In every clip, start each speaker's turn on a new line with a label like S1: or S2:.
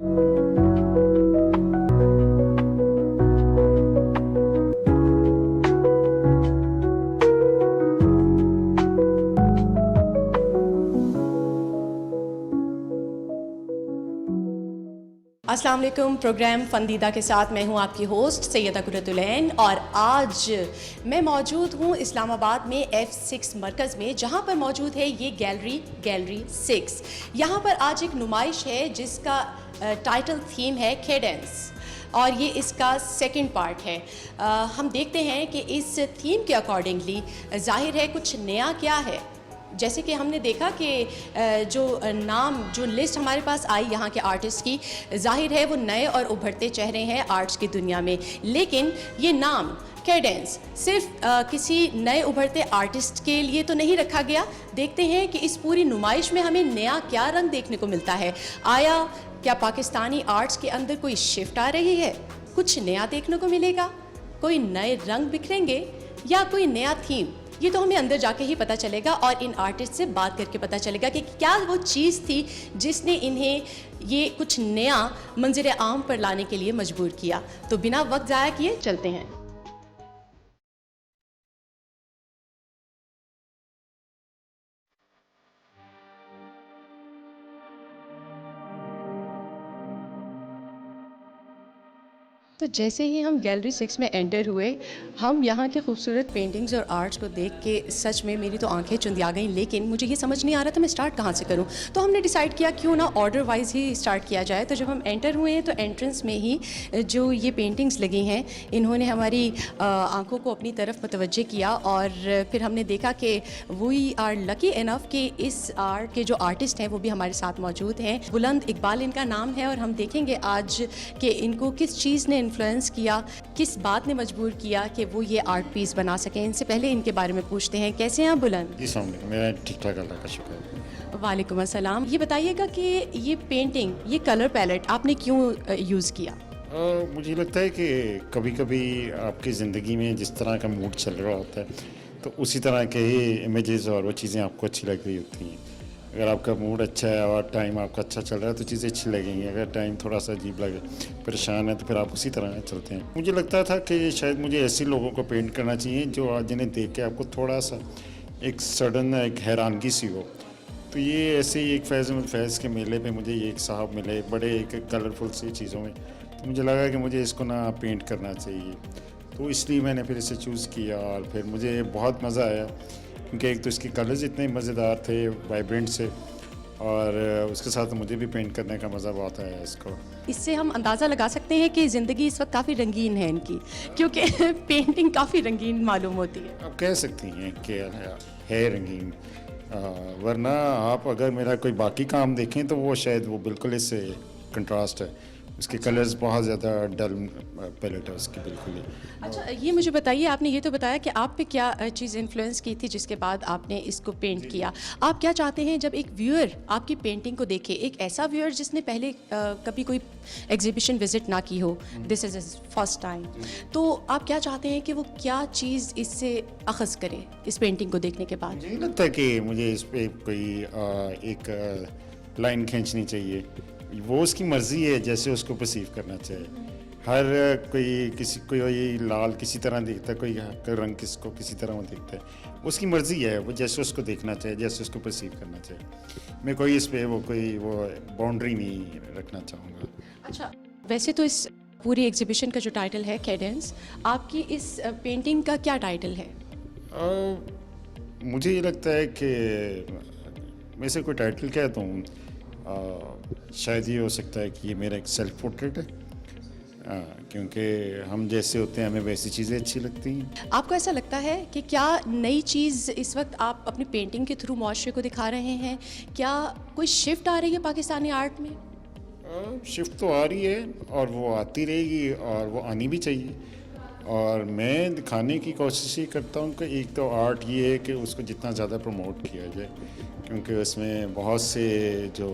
S1: अस्सलाम वालेकुम। प्रोग्राम फंदीदा के साथ मैं हूं आपकी होस्ट सैयदा कुर्रतुलैन और आज मैं मौजूद हूं इस्लामाबाद में F6 मरकज़ में, जहां पर मौजूद है ये गैलरी 6। यहां पर आज एक नुमाइश है जिसका टाइटल थीम है केडेंस और ये इसका सेकंड पार्ट है। हम देखते हैं कि इस थीम के अकॉर्डिंगली ज़ाहिर है कुछ नया क्या है। जैसे कि हमने देखा कि जो लिस्ट हमारे पास आई यहाँ के आर्टिस्ट की, जाहिर है वो नए और उभरते चेहरे हैं आर्ट्स की दुनिया में, लेकिन ये नाम केडेंस सिर्फ किसी नए उभरते आर्टिस्ट के लिए तो नहीं रखा गया। देखते हैं कि इस पूरी नुमाइश में हमें नया क्या रंग देखने को मिलता है। आया क्या पाकिस्तानी आर्ट्स के अंदर कोई शिफ्ट आ रही है, कुछ नया देखने को मिलेगा, कोई नए रंग बिखरेंगे या कोई नया थीम? ये तो हमें अंदर जाके ही पता चलेगा और इन आर्टिस्ट से बात करके पता चलेगा कि क्या वो चीज़ थी जिसने इन्हें ये कुछ नया मंजर आम पर लाने के लिए मजबूर किया। तो बिना वक्त ज़ाया किए चलते हैं। तो जैसे ही हम गैलरी 6 में एंटर हुए, हम यहाँ के खूबसूरत पेंटिंग्स और आर्ट्स को देख के सच में मेरी तो आंखें चुंधिया गईं, लेकिन मुझे ये समझ नहीं आ रहा था मैं स्टार्ट कहाँ से करूँ। तो हमने डिसाइड किया क्यों ना ऑर्डर वाइज ही स्टार्ट किया जाए। तो जब हम एंटर हुए हैं तो एंट्रेंस में ही जो ये पेंटिंग्स लगी हैं, इन्होंने हमारी आँखों को अपनी तरफ मुतवज्जे किया और फिर हमने देखा कि वी आर लकी इनफ कि इस आर्ट के जो आर्टिस्ट हैं वो भी हमारे साथ मौजूद हैं। बुलंद इकबाल इनका नाम है और हम देखेंगे आज कि इनको किस चीज़ ने इन्फ्लुएंस किया, किस बात ने मजबूर किया कि वो ये आर्ट पीस बना सकें। इनसे पहले इनके बारे में पूछते हैं। कैसे हैं आप बुलंद?
S2: जी सामने मेरा ठीक ठाक, अल्लाह का शुक्र है।
S1: वालेकुम अस्सलाम। ये बताइएगा कि ये पेंटिंग, ये कलर पैलेट आपने क्यों यूज़ किया?
S2: मुझे लगता है कि कभी कभी आपकी ज़िंदगी में जिस तरह का मूड चल रहा होता है तो उसी तरह के ही इमेजेस और वो चीज़ें आपको अच्छी लग रही होती हैं। अगर आपका मूड अच्छा है और टाइम आपका अच्छा चल रहा है तो चीज़ें अच्छी लगेंगी। अगर टाइम थोड़ा सा अजीब लगे, परेशान है, तो फिर आप उसी तरह चलते हैं। मुझे लगता था कि शायद मुझे ऐसे लोगों को पेंट करना चाहिए जो आज जिन्हें देख के आपको थोड़ा सा एक सडन एक हैरानगी सी हो। तो ये ऐसे ही एक फैज़ के मेले पे मुझे ये एक साहब मिले बड़े एक कलरफुल सी चीज़ों में, तो मुझे लगा कि मुझे इसको ना पेंट करना चाहिए। तो इसलिए मैंने फिर इसे चूज़ किया और फिर मुझे बहुत मज़ा आया क्योंकि एक तो इसके कलर्स इतने मज़ेदार थे, वाइब्रेंट से, और उसके साथ मुझे भी पेंट करने का मज़ा बहुत आया इसको।
S1: इससे हम अंदाज़ा लगा सकते हैं कि ज़िंदगी इस वक्त काफ़ी रंगीन है इनकी, क्योंकि पेंटिंग काफ़ी रंगीन मालूम होती है।
S2: आप कह सकती हैं कि है रंगीन, वरना आप अगर मेरा कोई बाकी काम देखें तो वो शायद वो बिल्कुल इससे कंट्रास्ट है। उसके कलर्स बहुत ज़्यादा डल पैलेट है उसकी, बिल्कुल ही।
S1: अच्छा, ये मुझे बताइए, आपने ये तो बताया कि आप पे क्या चीज़ इन्फ्लुएंस की थी जिसके बाद आपने इसको पेंट किया। आप क्या चाहते हैं जब एक व्यूअर आपकी पेंटिंग को देखे, एक ऐसा व्यूअर जिसने पहले कभी कोई एग्जीबिशन विजिट ना की हो, दिस इज़ फर्स्ट टाइम, तो आप क्या चाहते हैं कि वो क्या चीज़ इससे अखज़ करे इस पेंटिंग को देखने के बाद?
S2: मुझे नहीं लगता कि मुझे इस पर कोई एक लाइन खींचनी चाहिए। वो उसकी मर्ज़ी है जैसे उसको परसीव करना चाहिए। हर कोई लाल किसी तरह देखता है, कोई रंग किसको किसी तरह वो देखता है। उसकी मर्ज़ी है, वो जैसे उसको देखना चाहिए, जैसे उसको परसीव करना चाहिए। मैं कोई इस पे वो बाउंड्री नहीं रखना चाहूँगा।
S1: अच्छा, वैसे तो इस पूरी एग्जीबिशन का जो टाइटल है केडेंस, आपकी इस पेंटिंग का क्या टाइटल है?
S2: मुझे ये लगता है कि मैं इसे कोई टाइटल कहता हूँ, शायद ये हो सकता है कि ये मेरा एक सेल्फ पोर्ट्रेट है, क्योंकि हम जैसे होते हैं हमें वैसी चीज़ें अच्छी लगती हैं।
S1: आपको ऐसा लगता है कि क्या नई चीज़ इस वक्त आप अपनी पेंटिंग के थ्रू माशरे को दिखा रहे हैं? क्या कोई शिफ्ट आ रही है पाकिस्तानी आर्ट में?
S2: शिफ्ट तो आ रही है और वो आती रहेगी और वो आनी भी चाहिए। और मैं दिखाने की कोशिश ही करता हूँ कि एक तो आर्ट ये है कि उसको जितना ज़्यादा प्रमोट किया जाए, क्योंकि उसमें बहुत से जो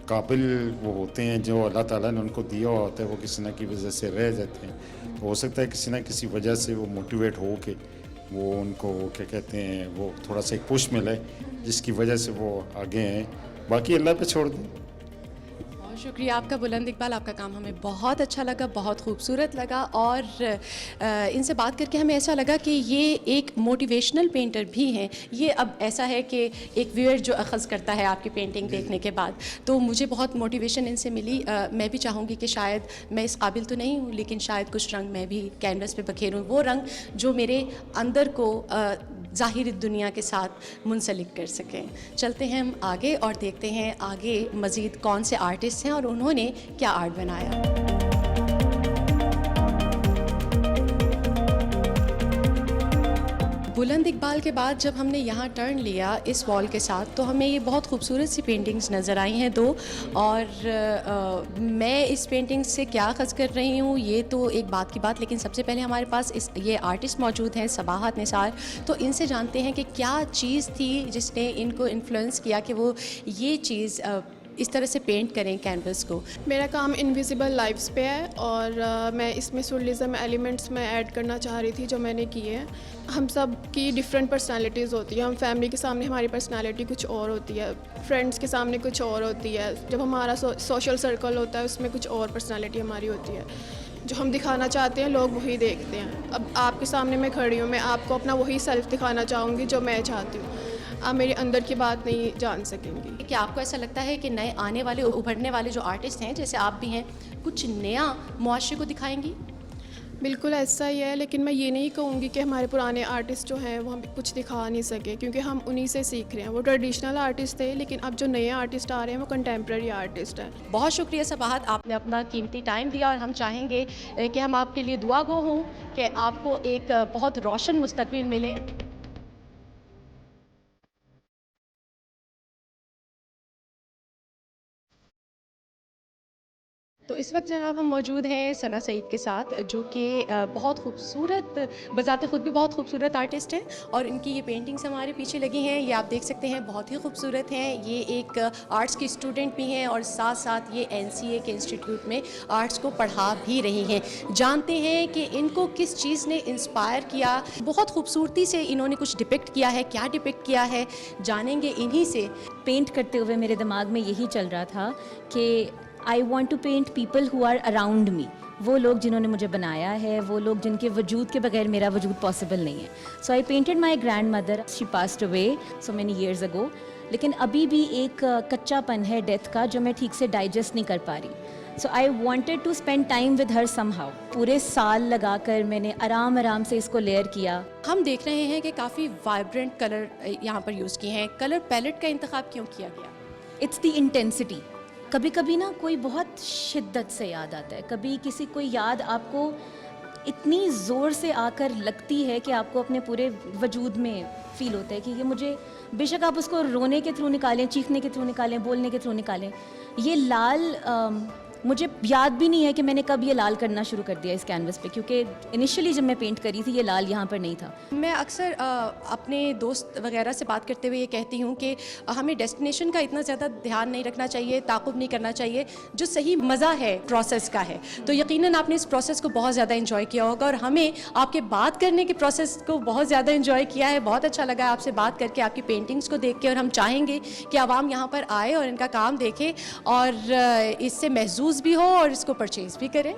S2: काबिल वो होते हैं जो अल्लाह ताला ने उनको दिया होता है, वो किसी न किसी वजह से रह जाते हैं। हो सकता है किसी न किसी वजह से वो मोटिवेट हो के वो उनको क्या कहते हैं वो थोड़ा सा एक पुश मिले जिसकी वजह से वो आगे हैं। बाकी अल्लाह पे छोड़ दें।
S1: बहुत शुक्रिया आपका बुलंद इकबाल, आपका काम हमें बहुत अच्छा लगा, बहुत खूबसूरत लगा और इनसे बात करके हमें ऐसा लगा कि ये एक मोटिवेशनल पेंटर भी हैं। ये अब ऐसा है कि एक व्यूअर जो अखज़ करता है आपकी पेंटिंग देखने के बाद, तो मुझे बहुत मोटिवेशन इनसे मिली। मैं भी चाहूँगी कि शायद मैं इस काबिल तो नहीं हूँ, लेकिन शायद कुछ रंग मैं भी कैनवस पे बखेरूँ, वो रंग जो मेरे अंदर को ज़ाहिरी दुनिया के साथ मुंसलिक कर सकें। चलते हैं हम आगे और देखते हैं आगे मज़ीद कौन से आर्टिस्ट हैं और उन्होंने क्या आर्ट बनाया। बुलंद इकबाल के बाद जब हमने यहाँ टर्न लिया इस वॉल के साथ, तो हमें ये बहुत खूबसूरत सी पेंटिंग्स नज़र आई हैं दो, और मैं इस पेंटिंग से क्या ख़ज़ कर रही हूँ ये तो एक बात की बात, लेकिन सबसे पहले हमारे पास ये आर्टिस्ट मौजूद हैं सबाहत निसार। तो इनसे जानते हैं कि क्या चीज़ थी जिसने इनको इन्फ्लुएंस किया कि वो ये चीज़ इस तरह से पेंट करें कैनवस को।
S3: मेरा काम इनविजिबल लाइफ्स पे है और मैं इसमें सुरलिज़म एलिमेंट्स में ऐड करना चाह रही थी जो मैंने किए हैं। हम सब की डिफरेंट पर्सनालिटीज़ होती हैं। हम फैमिली के सामने हमारी पर्सनालिटी कुछ और होती है, फ्रेंड्स के सामने कुछ और होती है, जब हमारा सोशल सर्कल होता है उसमें कुछ और पर्सनालिटी हमारी होती है। जो हम दिखाना चाहते हैं लोग वही देखते हैं। अब आपके सामने मैं खड़ी हूँ, मैं आपको अपना वही सेल्फ दिखाना चाहूँगी जो मैं चाहती हूँ। आप मेरे अंदर की बात नहीं जान सकेंगी।
S1: क्या आपको ऐसा लगता है कि नए आने वाले उभरने वाले जो आर्टिस्ट हैं जैसे आप भी हैं, कुछ नया मुआशरे को दिखाएंगी?
S3: बिल्कुल ऐसा ही है, लेकिन मैं ये नहीं कहूँगी कि हमारे पुराने आर्टिस्ट जो हैं वो हमें कुछ दिखा नहीं सके, क्योंकि हम उन्हीं से सीख रहे हैं। वो ट्रेडिशनल आर्टिस्ट थे, लेकिन अब जो नए आर्टिस्ट आ रहे हैं वो कंटेम्प्रेरी आर्टिस्ट हैं।
S1: बहुत शुक्रिया सबाहत, आपने अपना कीमती टाइम दिया और हम चाहेंगे कि हम आपके लिए दुआ गो हों कि आपको एक बहुत रोशन मुस्तकबिल मिले। तो इस वक्त जनाब हम मौजूद हैं सना सईद के साथ, जो कि बहुत खूबसूरत, बज़ाते ख़ुद भी बहुत खूबसूरत आर्टिस्ट हैं और इनकी ये पेंटिंग्स हमारे पीछे लगी हैं। ये आप देख सकते हैं बहुत ही खूबसूरत हैं। ये एक आर्ट्स की स्टूडेंट भी हैं और साथ साथ ये NCA के इंस्टीट्यूट में आर्ट्स को पढ़ा भी रही हैं। जानते हैं कि इनको किस चीज़ ने इंस्पायर किया। बहुत खूबसूरती से इन्होंने कुछ डिपिक्ट किया है, क्या डिपिक्ट किया है जानेंगे इन्हीं से।
S4: पेंट करते हुए मेरे दिमाग में यही चल रहा था कि I want to paint people who are around me, वो लोग जिन्होंने मुझे बनाया है, वो लोग जिनके वजूद के बगैर मेरा वजूद पॉसिबल नहीं है। So I painted my grandmother, she passed away so many years ago, लेकिन अभी भी एक कच्चापन है डेथ का जो मैं ठीक से डाइजेस्ट नहीं कर पा रही। So I wanted to spend time with her somehow. पूरे साल लगाकर मैंने आराम आराम से इसको लेयर किया।
S1: हम देख रहे हैं कि काफ़ी वाइब्रेंट कलर यहाँ पर यूज़ किए हैं। कलर पैलेट का इंतखाब क्यों किया गया?
S4: It's the intensity. कभी कभी ना कोई बहुत शिद्दत से याद आता है, कभी किसी कोई याद आपको इतनी ज़ोर से आकर लगती है कि आपको अपने पूरे वजूद में फ़ील होता है कि ये मुझे, बेशक आप उसको रोने के थ्रू निकालें, चीखने के थ्रू निकालें, बोलने के थ्रू निकालें। ये लाल मुझे याद भी नहीं है कि मैंने कब ये लाल करना शुरू कर दिया इस कैनवस पे, क्योंकि इनिशियली जब मैं पेंट करी थी ये लाल यहाँ पर नहीं था।
S1: मैं अक्सर अपने दोस्त वगैरह से बात करते हुए ये कहती हूँ कि हमें डेस्टिनेशन का इतना ज़्यादा ध्यान नहीं रखना चाहिए, ताक़ुब नहीं करना चाहिए, जो सही मज़ा है प्रोसेस का है। तो यकीनन आपने इस प्रोसेस को बहुत ज़्यादा इंजॉय किया होगा और हमें आपके बात करने के प्रोसेस को बहुत ज़्यादा इंजॉय किया है। बहुत अच्छा लगा आपसे बात करके, आपकी पेंटिंग्स को देख के, और हम चाहेंगे कि आवाम यहाँ पर आए और इनका काम देखे और इससे महजूज भी हो और इसको परचेज भी करें।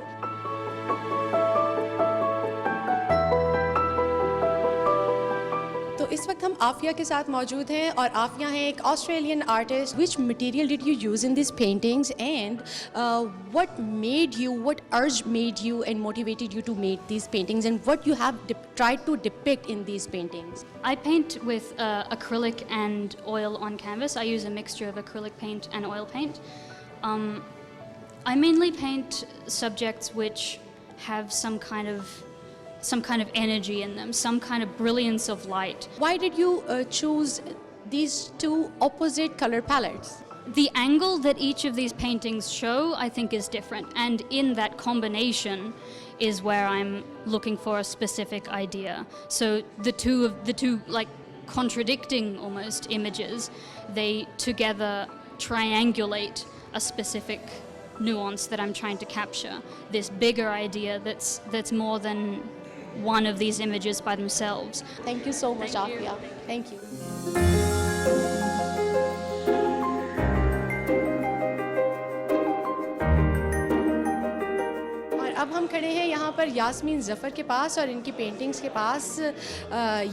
S1: तो इस वक्त हम आफिया के साथ मौजूद हैं और आफिया हैं एक Australian artist. Which material did you use in this paintings and what made you, what urge made you and motivated you to make these paintings, and what you have tried to depict in these paintings?
S5: I paint with acrylic and oil on canvas. I use a mixture of acrylic paint and oil paint. I mainly paint subjects which have some kind of energy in them, some kind of brilliance of light.
S1: Why did you choose these two opposite color palettes?
S5: The angle that each of these paintings show, I think, is different, and in that combination is where I'm looking for a specific idea. So the two like contradicting almost images, they together triangulate a specific nuance that I'm trying to capture, this bigger idea that's more than one of these images by themselves.
S1: Thank you so much, Afia. Thank you. अब हम खड़े हैं यहाँ पर यास्मीन ज़फ़र के पास और इनकी paintings के पास।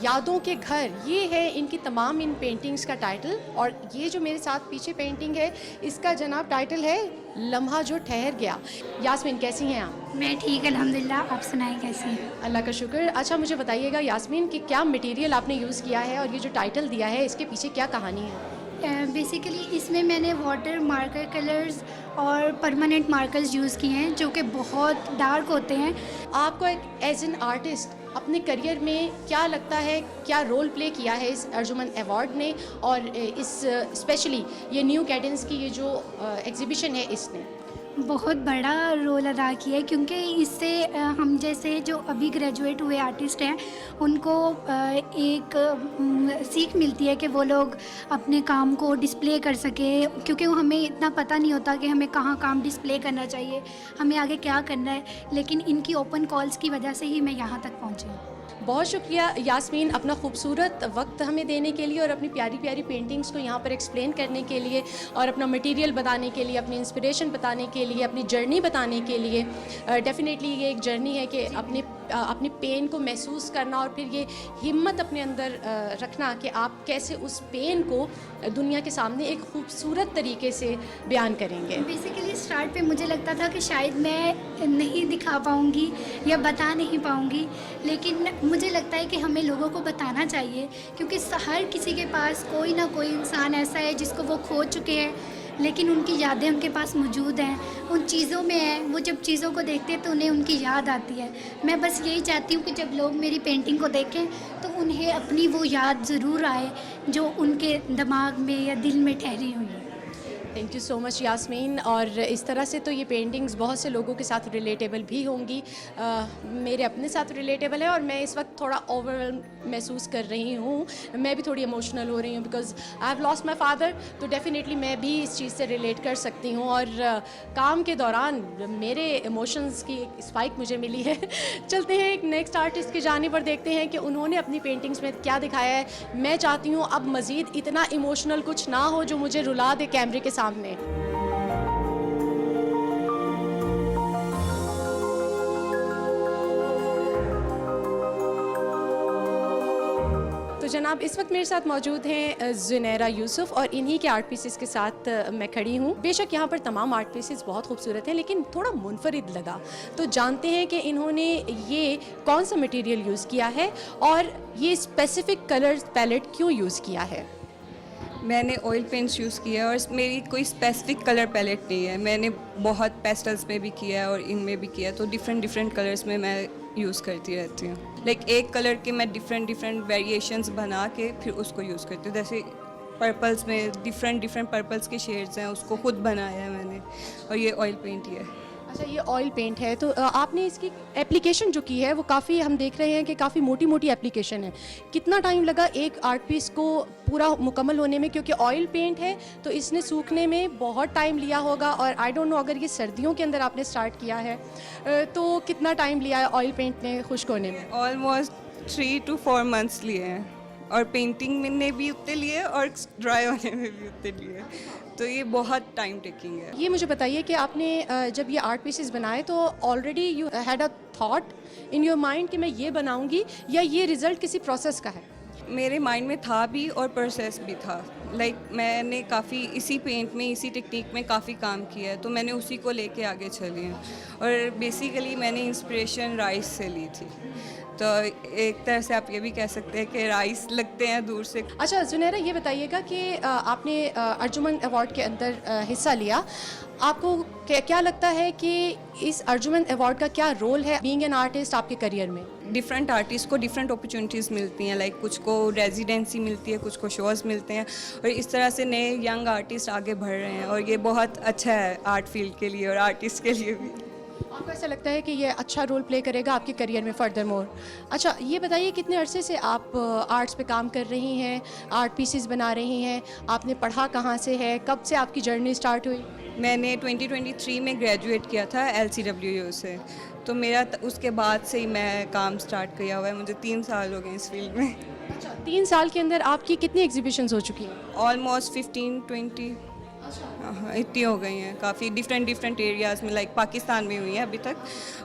S1: यादों के घर, ये है इनकी तमाम इन पेंटिंग्स का टाइटल। और ये जो मेरे साथ पीछे पेंटिंग है, इसका जनाब टाइटल है लम्हा जो ठहर गया। यास्मीन, कैसी हैं आप?
S6: मैं ठीक, अल्हम्दुलिल्लाह। आप सुनाएं कैसी हैं?
S1: अल्लाह का शुक्र। अच्छा, मुझे बताइएगा यास्मीन कि क्या मटेरियल आपने यूज़ किया है और ये जो टाइटल दिया है इसके पीछे क्या कहानी है?
S6: बेसिकली इसमें मैंने वाटर मार्कर कलर्स और परमानेंट मार्कर्स यूज़ किए हैं जो कि बहुत डार्क होते हैं।
S1: आपको एक एज एन आर्टिस्ट अपने करियर में क्या लगता है, क्या रोल प्ले किया है इस अर्जुमन अवार्ड ने और इस स्पेशली ये न्यू कैडेंस की ये जो एग्जीबिशन है इसने?
S6: बहुत बड़ा रोल अदा किया है क्योंकि इससे हम जैसे जो अभी ग्रेजुएट हुए आर्टिस्ट हैं उनको एक सीख मिलती है कि वो लोग अपने काम को डिस्प्ले कर सके, क्योंकि हमें इतना पता नहीं होता कि हमें कहाँ काम डिस्प्ले करना चाहिए, हमें आगे क्या करना है। लेकिन इनकी ओपन कॉल्स की वजह से ही मैं यहाँ तक पहुँची हूँ।
S1: बहुत शुक्रिया यास्मीन, अपना खूबसूरत वक्त हमें देने के लिए और अपनी प्यारी प्यारी पेंटिंग्स को यहाँ पर एक्सप्लेन करने के लिए और अपना मटेरियल बताने के लिए, अपनी इंस्पिरेशन बताने के लिए, अपनी जर्नी बताने के लिए। डेफिनेटली ये एक जर्नी है कि अपनी पेन को महसूस करना और फिर ये हिम्मत अपने अंदर रखना कि आप कैसे उस पेन को दुनिया के सामने एक खूबसूरत तरीके से बयान करेंगे।
S6: बेसिकली स्टार्ट पे मुझे लगता था कि शायद मैं नहीं दिखा पाऊँगी या बता नहीं पाऊँगी, लेकिन मुझे लगता है कि हमें लोगों को बताना चाहिए क्योंकि हर किसी के पास कोई ना कोई इंसान ऐसा है जिसको वो खो चुके हैं, लेकिन उनकी यादें उनके पास मौजूद हैं, उन चीज़ों में हैं। वो जब चीज़ों को देखते हैं तो उन्हें उनकी याद आती है। मैं बस यही चाहती हूँ कि जब लोग मेरी पेंटिंग को देखें तो उन्हें अपनी वो याद ज़रूर आए जो उनके दिमाग में या दिल में ठहरी हुई है।
S1: Thank you so much Yasmin. और इस तरह से तो ये पेंटिंग्स बहुत से लोगों के साथ रिलेटेबल भी होंगी, मेरे अपने साथ रिलेटेबल है और मैं इस वक्त थोड़ा ओवरवेल्म महसूस कर रही हूँ। मैं भी थोड़ी इमोशनल हो रही हूँ because I have lost my father, तो डेफिनेटली मैं भी इस चीज़ से रिलेट कर सकती हूँ। और काम के दौरान मेरे इमोशंस की एक स्पाइक मुझे मिली है। चलते हैं एक नेक्स्ट आर्टिस्ट की जानिब पर, देखते हैं कि उन्होंने अपनी पेंटिंग्स में क्या दिखाया है। मैं चाहती हूँ अब मज़ीद इतना इमोशनल कुछ ना हो जो मुझे रुला दे कैमरे के सामने। तो जनाब, इस वक्त मेरे साथ मौजूद हैं ज़ुनैरा यूसुफ और इन्हीं के आर्ट पीसेस के साथ मैं खड़ी हूँ। बेशक यहाँ पर तमाम आर्ट पीसेस बहुत खूबसूरत हैं लेकिन थोड़ा मुनफरिद लगा, तो जानते हैं कि इन्होंने ये कौन सा मटेरियल यूज़ किया है और ये स्पेसिफिक कलर पैलेट क्यों यूज़ किया है।
S7: मैंने ऑयल पेंट्स यूज़ किया है और मेरी कोई स्पेसिफिक कलर पैलेट नहीं है। मैंने बहुत पेस्टल्स में भी किया है और इनमें भी किया है, तो डिफरेंट कलर्स में मैं यूज़ करती रहती हूँ। एक कलर के मैं डिफरेंट वेरिएशंस बना के फिर उसको यूज़ करती हूँ। जैसे पर्पल्स में डिफरेंट पर्पल्स के शेड्स हैं, उसको खुद बनाया है मैंने, और ये ऑयल पेंट ही है।
S1: अच्छा, ये ऑयल पेंट है, तो आपने इसकी एप्लीकेशन जो की है वो काफ़ी, हम देख रहे हैं कि काफ़ी मोटी एप्लीकेशन है। कितना टाइम लगा एक आर्ट पीस को पूरा मुकम्मल होने में, क्योंकि ऑयल पेंट है तो इसने सूखने में बहुत टाइम लिया होगा। और आई डोंट नो, अगर ये सर्दियों के अंदर आपने स्टार्ट किया है तो कितना टाइम लिया है ऑयल पेंट ने खुश्क होने में?
S7: ऑलमोस्ट 3 to 4 months लिए हैं, और पेंटिंग में भी उतने लिए और ड्राई होने में भी उतने लिए, तो ये बहुत टाइम टेकिंग है।
S1: ये मुझे बताइए कि आपने जब ये आर्ट पीसेस बनाए तो already you had a thought in your mind कि मैं ये बनाऊंगी, या ये रिज़ल्ट किसी प्रोसेस का है?
S7: मेरे माइंड में था भी और प्रोसेस भी था। मैंने काफ़ी इसी पेंट में, इसी टेक्निक में काफ़ी काम किया है, तो मैंने उसी को लेके आगे चली हूँ। और बेसिकली मैंने इंस्पिरेशन राइस से ली थी, तो एक तरह से आप ये भी कह सकते हैं कि राइस लगते हैं दूर से।
S1: अच्छा ज़ुनैरा, ये बताइएगा कि आपने अर्जुमन अवार्ड के अंदर हिस्सा लिया, आपको क्या लगता है कि इस अर्जुमन अवार्ड का क्या रोल है बीइंग एन आर्टिस्ट आपके करियर में?
S7: डिफरेंट आर्टिस्ट को डिफरेंट अपॉर्चुनिटीज़ मिलती हैं, कुछ को रेजिडेंसी मिलती है, कुछ को शोज़ मिलते हैं, और इस तरह से नए यंग आर्टिस्ट आगे बढ़ रहे हैं, और ये बहुत अच्छा है आर्ट फील्ड के लिए और आर्टिस्ट के लिए भी।
S1: आपको ऐसा लगता है कि ये अच्छा रोल प्ले करेगा आपके करियर में फर्दर मोर? अच्छा, ये बताइए कितने अरसे से आप आर्ट्स पे काम कर रही हैं, आर्ट पीसेस बना रही हैं, आपने पढ़ा कहाँ से है, कब से आपकी जर्नी स्टार्ट हुई?
S7: मैंने 2023 में ग्रेजुएट किया था LCWU से, तो मेरा उसके बाद से ही मैं काम स्टार्ट किया हुआ है। मुझे 3 साल हो गए इस फील्ड में।
S1: अच्छा, 3 साल के अंदर आपकी कितनी एग्जीबिशंस हो चुकी हैं?
S7: ऑलमोस्ट 15-20। हाँ, इतनी हो गई हैं, काफ़ी डिफरेंट एरियाज़ में, लाइक पाकिस्तान में हुई हैं अभी तक,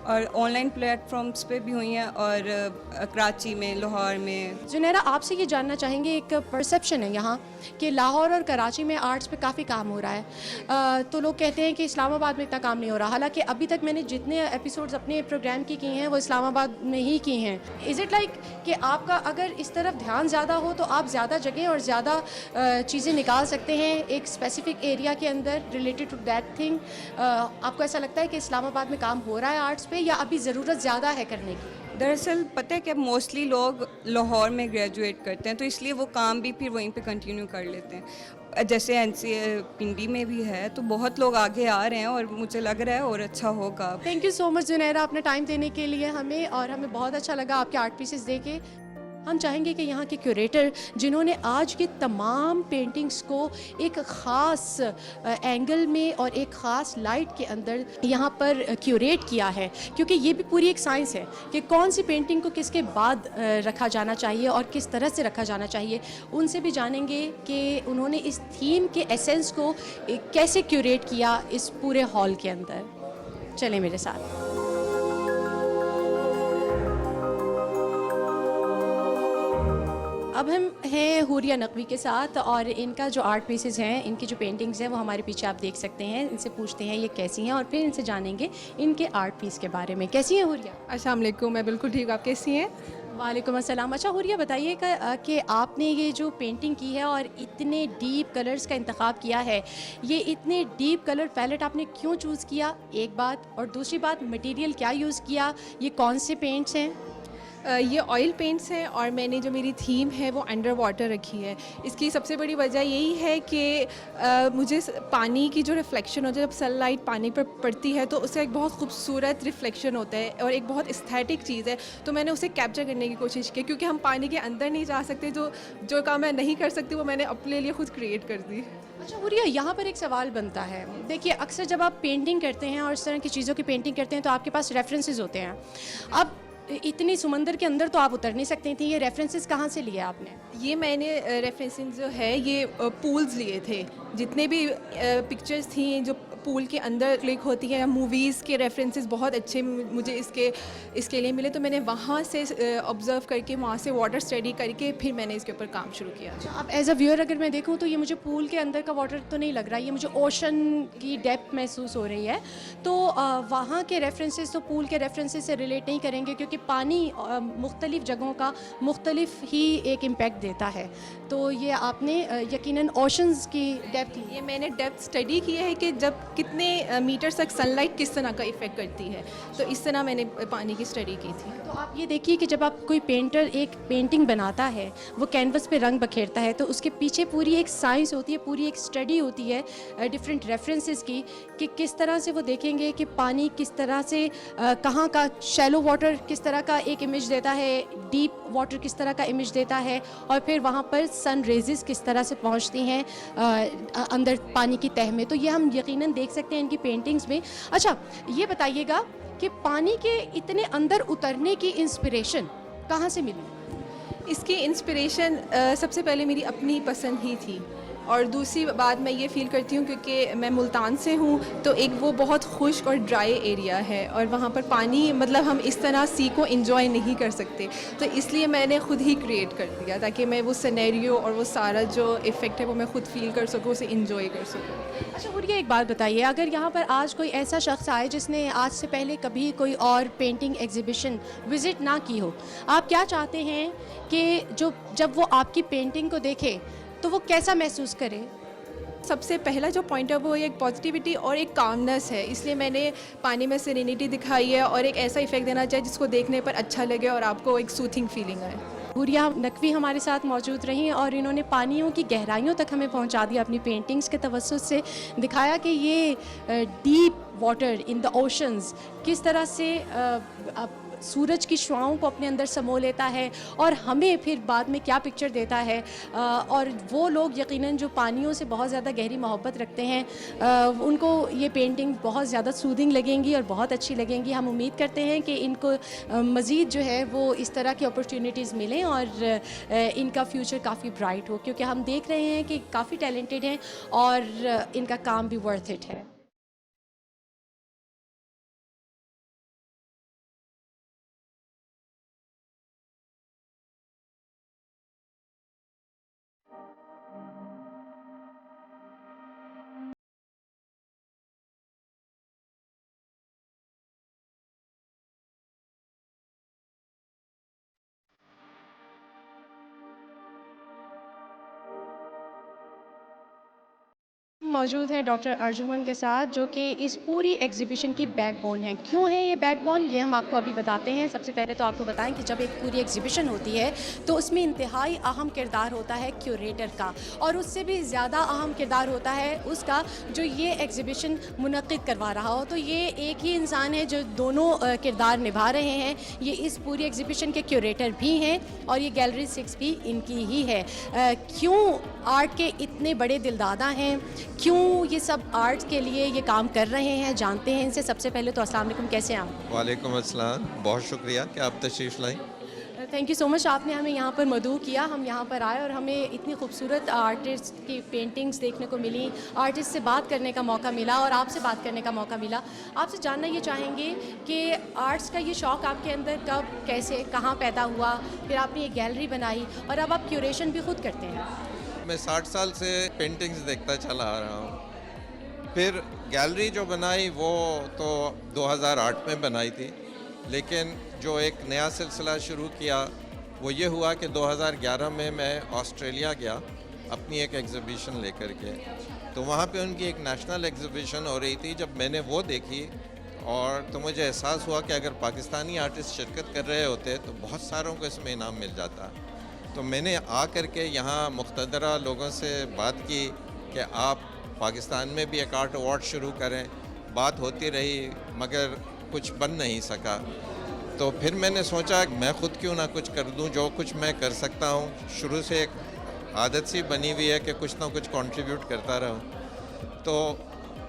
S7: और ऑनलाइन प्लेटफॉर्म्स पे भी हुई हैं, और कराची में, लाहौर में।
S1: जुनैरा, आपसे ये जानना चाहेंगे, एक परसेप्शन है यहाँ कि लाहौर और कराची में आर्ट्स पे काफ़ी काम हो रहा है, तो लोग कहते हैं कि इस्लामाबाद में इतना काम नहीं हो रहा, हालांकि अभी तक मैंने जितने एपिसोड्स अपने प्रोग्राम की हैं वो इस्लामाबाद में ही की हैं। इज़ इट लाइक कि आपका अगर इस तरफ ध्यान ज़्यादा हो तो आप ज़्यादा जगह और ज़्यादा चीज़ें निकाल सकते हैं एक स्पेसिफिक एरिया के अंदर रिलेटेड टू दैट थिंग? आपको ऐसा लगता है कि इस्लामाबाद में काम हो रहा है आर्ट्स पे, या अभी ज़रूरत ज़्यादा है करने की?
S7: दरअसल पता है कि मोस्टली लोग लाहौर में ग्रेजुएट करते हैं, तो इसलिए वो काम भी फिर वहीं पे कंटिन्यू कर लेते हैं। जैसे पिंडी में भी है, तो बहुत लोग आगे आ रहे हैं और मुझे लग रहा है और अच्छा होगा।
S1: Thank you so much Junaira अपना टाइम देने के लिए हमें, और हमें बहुत अच्छा लगा आपके आर्ट पीसेस देखे। हम चाहेंगे कि यहाँ के क्यूरेटर जिन्होंने आज की तमाम पेंटिंग्स को एक ख़ास एंगल में और एक ख़ास लाइट के अंदर यहाँ पर क्यूरेट किया है, क्योंकि ये भी पूरी एक साइंस है कि कौन सी पेंटिंग को किसके बाद रखा जाना चाहिए और किस तरह से रखा जाना चाहिए। उनसे भी जानेंगे कि उन्होंने इस थीम के एसेंस को कैसे क्यूरेट किया इस पूरे हॉल के अंदर। चलें मेरे साथ। अब हम हैं हुरिया नकवी के साथ, और इनका जो आर्ट पीसेस हैं, इनकी जो पेंटिंग्स हैं वो हमारे पीछे आप देख सकते हैं। इनसे पूछते हैं ये कैसी हैं और फिर इनसे जानेंगे इनके आर्ट पीस के बारे में। कैसी हैं हुरिया?
S3: अस्सलाम वालेकुम, मैं बिल्कुल ठीक, आप कैसी हैं?
S1: वालेकुम अस्सलाम। अच्छा हुरिया, बताइएगा कि आपने ये जो पेंटिंग की है और इतने डीप कलर्स का इंतखाब किया है, ये इतने डीप कलर पैलेट आपने क्यों चूज़ किया, एक बात, और दूसरी बात मटेरियल क्या यूज़ किया, ये कौन से पेंट्स हैं?
S3: ये ऑयल पेंट्स हैं, और मैंने जो मेरी थीम है वो अंडर वाटर रखी है। इसकी सबसे बड़ी वजह यही है कि मुझे पानी की जो रिफ्लेक्शन होता है, जब सनलाइट पानी पर पड़ती है तो उसका एक बहुत खूबसूरत रिफ्लेक्शन होता है और एक बहुत एस्थेटिक चीज़ है, तो मैंने उसे कैप्चर करने की कोशिश की। क्योंकि हम पानी के अंदर नहीं जा सकते, जो काम मैं नहीं कर सकती वो मैंने अपने लिए खुद क्रिएट कर दी।
S1: अच्छा हुरिया, यहाँ पर एक सवाल बनता है। देखिए, अक्सर जब आप पेंटिंग करते हैं और इस तरह की चीज़ों की पेंटिंग करते हैं तो आपके पास रेफरेंसेस होते हैं। अब इतनी समंदर के अंदर तो आप उतर नहीं सकते थे, ये रेफरेंसेस कहाँ से लिए आपने?
S3: ये मैंने रेफरेंसेस जो है ये पूल्स लिए थे, जितने भी पिक्चर्स थी जो पूल के अंदर क्लिक होती है, मूवीज़ के रेफरेंसेस बहुत अच्छे मुझे इसके लिए मिले, तो मैंने वहाँ से ऑब्ज़र्व करके, वहाँ से वाटर स्टडी करके फिर मैंने इसके ऊपर काम शुरू किया।
S1: अब एज अ व्यूअर अगर मैं देखूँ तो ये मुझे पूल के अंदर का वाटर तो नहीं लग रहा, ये मुझे ओशन की डेप्थ महसूस हो रही है। तो वहाँ के रेफरेंसेस तो पूल के रेफरेंसेस से रिलेट नहीं करेंगे, क्योंकि पानी मुख्तलिफ जगहों का मुख्तलिफ ही एक इम्पैक्ट देता है। तो ये आपने यकीनन ओशंस की डेप्थ ली।
S3: ये मैंने डेप्थ स्टडी किया है कि जब कितने मीटर तक सनलाइट किस तरह का इफ़ेक्ट करती है, तो इस तरह मैंने पानी की स्टडी की थी।
S1: तो आप ये देखिए कि जब आप कोई पेंटर एक पेंटिंग बनाता है, वो कैनवस पे रंग बखेरता है, तो उसके पीछे पूरी एक साइंस होती है, पूरी एक स्टडी होती है डिफरेंट रेफरेंसेस की, कि किस तरह से वो देखेंगे कि पानी किस तरह से कहाँ का शैलो वाटर किस तरह का एक इमेज देता है, डीप वाटर किस तरह का इमेज देता है, और फिर वहाँ पर सन रेजेस किस तरह से पहुँचती हैं अंदर पानी की तह में। तो ये हम यकीनन देख सकते हैं इनकी पेंटिंग्स में। अच्छा, ये बताइएगा कि पानी के इतने अंदर उतरने की इंस्पिरेशन कहाँ से मिली?
S3: इसकी इंस्पिरेशन सबसे पहले मेरी अपनी पसंद ही थी, और दूसरी बात मैं ये फ़ील करती हूँ क्योंकि मैं मुल्तान से हूँ, तो एक वो बहुत खुश्क और ड्राई एरिया है, और वहाँ पर पानी मतलब हम इस तरह सी को एंजॉय नहीं कर सकते, तो इसलिए मैंने ख़ुद ही क्रिएट कर दिया ताकि मैं वो सिनेरियो और वो सारा जो इफ़ेक्ट है वो मैं ख़ुद फील कर सकूँ, उसे एंजॉय कर सकूँ।
S1: अच्छा हुरिया, एक बात बताइए, अगर यहाँ पर आज कोई ऐसा शख्स आए जिसने आज से पहले कभी कोई और पेंटिंग एग्जीबिशन विज़िट ना की हो, आप क्या चाहते हैं कि जब वो आपकी पेंटिंग को देखे तो वो कैसा महसूस करे?
S3: सबसे पहला जो पॉइंट है वो एक पॉजिटिविटी और एक कामनेस है, इसलिए मैंने पानी में सेरेनिटी दिखाई है और एक ऐसा इफेक्ट देना चाहिए जिसको देखने पर अच्छा लगे और आपको एक सूथिंग फीलिंग आए।
S1: हुरिया नकवी हमारे साथ मौजूद रही और इन्होंने पानियों की गहराइयों तक हमें पहुंचा दिया अपनी पेंटिंग्स के तवज्जुह से, दिखाया कि ये deep water in the oceans किस तरह से सूरज की शुआओं को अपने अंदर समो लेता है और हमें फिर बाद में क्या पिक्चर देता है। और वो लोग यकीनन जो पानियों से बहुत ज़्यादा गहरी मोहब्बत रखते हैं, उनको ये पेंटिंग बहुत ज़्यादा सूदिंग लगेंगी और बहुत अच्छी लगेंगी। हम उम्मीद करते हैं कि इनको मज़ीद जो है वो इस तरह की अपॉर्चुनिटीज़ मिलें और इनका फ्यूचर काफ़ी ब्राइट हो, क्योंकि हम देख रहे हैं कि काफ़ी टैलेंटेड हैं और इनका काम भी वर्थ इट है। मौजूद हैं डॉक्टर अर्जुमन के साथ, जो कि इस पूरी एग्जीबिशन की बैकबोन है। क्यों है ये बैकबोन, ये हम आपको अभी बताते हैं। सबसे पहले तो आपको बताएं कि जब एक पूरी एग्जीबिशन होती है तो उसमें इंतहाई अहम किरदार होता है क्यूरेटर का, और उससे भी ज़्यादा अहम किरदार होता है उसका जो ये एग्जीबिशन मुनक़िद करवा रहा हो। तो ये एक ही इंसान है जो दोनों किरदार निभा रहे हैं। ये इस पूरी एग्जीबिशन के क्यूरेटर भी हैं और ये गैलरी 6 भी इनकी ही है। क्यों आर्ट के इतने बड़े दिलदादा हैं, क्यों ये सब आर्ट के लिए ये काम कर रहे हैं, जानते हैं इनसे। सबसे पहले तो अस्सलाम वालेकुम, कैसे हैं आप?
S8: वालेकुम अस्सलाम, बहुत शुक्रिया कि आप तशरीफ़ लाई।
S1: थैंक यू सो मच, आपने हमें यहाँ पर मदऊ किया। हम यहाँ पर आए और हमें इतनी खूबसूरत आर्टिस्ट की पेंटिंग्स देखने को मिली, आर्टिस्ट से बात करने का मौका मिला और आपसे बात करने का मौका मिला। आपसे जानना ये चाहेंगे कि आर्ट्स का ये शौक़ आपके अंदर कब, कैसे, कहाँ पैदा हुआ, फिर आपने ये गैलरी बनाई और अब आप क्यूरेशन भी खुद करते हैं।
S8: मैं 60 साल से पेंटिंग्स देखता चला आ रहा हूँ। फिर गैलरी जो बनाई वो तो 2008 में बनाई थी, लेकिन जो एक नया सिलसिला शुरू किया वो ये हुआ कि 2011 में मैं ऑस्ट्रेलिया गया अपनी एक एग्ज़िबिशन लेकर के। तो वहाँ पे उनकी एक नेशनल एग्ज़िबिशन हो रही थी। जब मैंने वो देखी और तो मुझे एहसास हुआ कि अगर पाकिस्तानी आर्टिस्ट शिरकत कर रहे होते तो बहुत सारों को इसमें इनाम मिल जाता। तो मैंने आ कर के यहाँ मुख्तदरा लोगों से बात की कि आप पाकिस्तान में भी एक आर्ट अवार्ड शुरू करें। बात होती रही मगर कुछ बन नहीं सका। तो फिर मैंने सोचा मैं ख़ुद क्यों ना कुछ कर दूं, जो कुछ मैं कर सकता हूं। शुरू से एक आदत सी बनी हुई है कि कुछ ना कुछ कंट्रीब्यूट करता रहूं। तो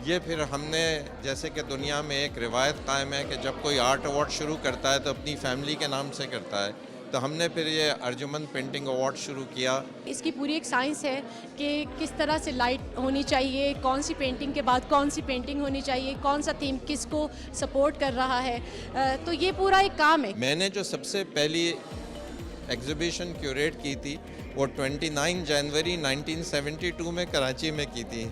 S8: ये फिर हमने, जैसे कि दुनिया में एक रिवायत कायम है कि जब कोई आर्ट अवार्ड शुरू करता है तो अपनी फैमिली के नाम से करता है, तो हमने फिर ये अर्जुमन पेंटिंग अवार्ड शुरू किया। इसकी
S1: पूरी एक साइंस है कि किस तरह से लाइट होनी चाहिए, कौन सी पेंटिंग के बाद कौन सी पेंटिंग होनी चाहिए, कौन सा थीम किसको सपोर्ट कर रहा है। तो ये पूरा एक काम है।
S8: मैंने जो सबसे पहली एग्जीबिशन क्यूरेट की थी वो 29 जनवरी 1972 में कराची में की थी।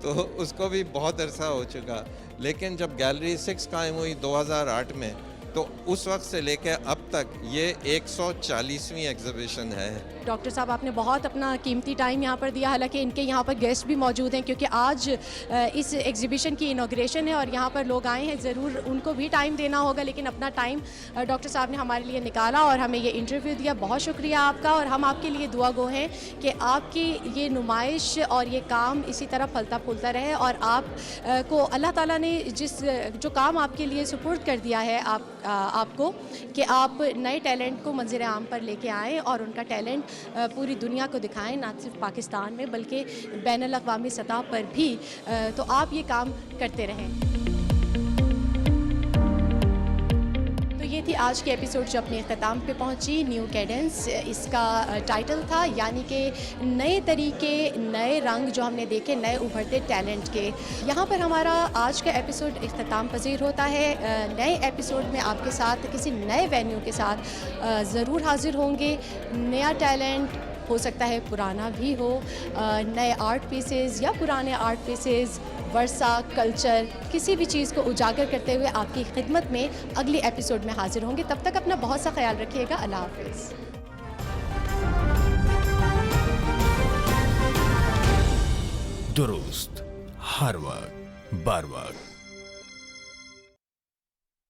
S8: तो उसको भी बहुत अरसा हो चुका। लेकिन जब गैलरी 6 कायम हुई 2008 में, तो उस वक्त से लेकर अब तक ये 140वीं एग्जीबिशन है।
S1: डॉक्टर साहब, आपने बहुत अपना कीमती टाइम यहाँ पर दिया। हालांकि इनके यहाँ पर गेस्ट भी मौजूद हैं, क्योंकि आज इस एग्जीबिशन की इनॉग्रेशन है और यहाँ पर लोग आए हैं, ज़रूर उनको भी टाइम देना होगा। लेकिन अपना टाइम डॉक्टर साहब ने हमारे लिए निकाला और हमें ये इंटरव्यू दिया। बहुत शुक्रिया आपका, और हम आपके लिए दुआ गो हैं कि आपकी ये नुमाइश और ये काम इसी तरह फलता फूलता रहे, और आप को अल्लाह ताला ने जो काम आपके लिए सुपुर्द कर दिया है आपको, कि आप नए टैलेंट को मंज़िर आम पर लेके आएँ और उनका टैलेंट पूरी दुनिया को दिखाएं, ना सिर्फ पाकिस्तान में बल्कि बैनुल अक़वामी सतह पर भी। तो आप ये काम करते रहें। तो ये थी आज की एपिसोड जो अपने अख्ताम पे पहुंची। न्यू कैडेंस इसका टाइटल था, यानी कि नए तरीके, नए रंग जो हमने देखे नए उभरते टैलेंट के। यहाँ पर हमारा आज का एपिसोड इख्तिताम पजीर होता है। नए एपिसोड में आपके साथ किसी नए वेन्यू के साथ ज़रूर हाजिर होंगे। नया टैलेंट हो सकता है पुराना भी हो, नए आर्ट पीसेस या पुराने आर्ट पीसेस, वर्सा, कल्चर, किसी भी चीज़ को उजागर करते हुए आपकी खिदमत में अगली एपिसोड में हाजिर होंगे। तब तक अपना बहुत सा ख्याल रखिएगा। अल्लाह हाफ़िज़।
S9: दुरुस्त हर वक्त, बार वक्त।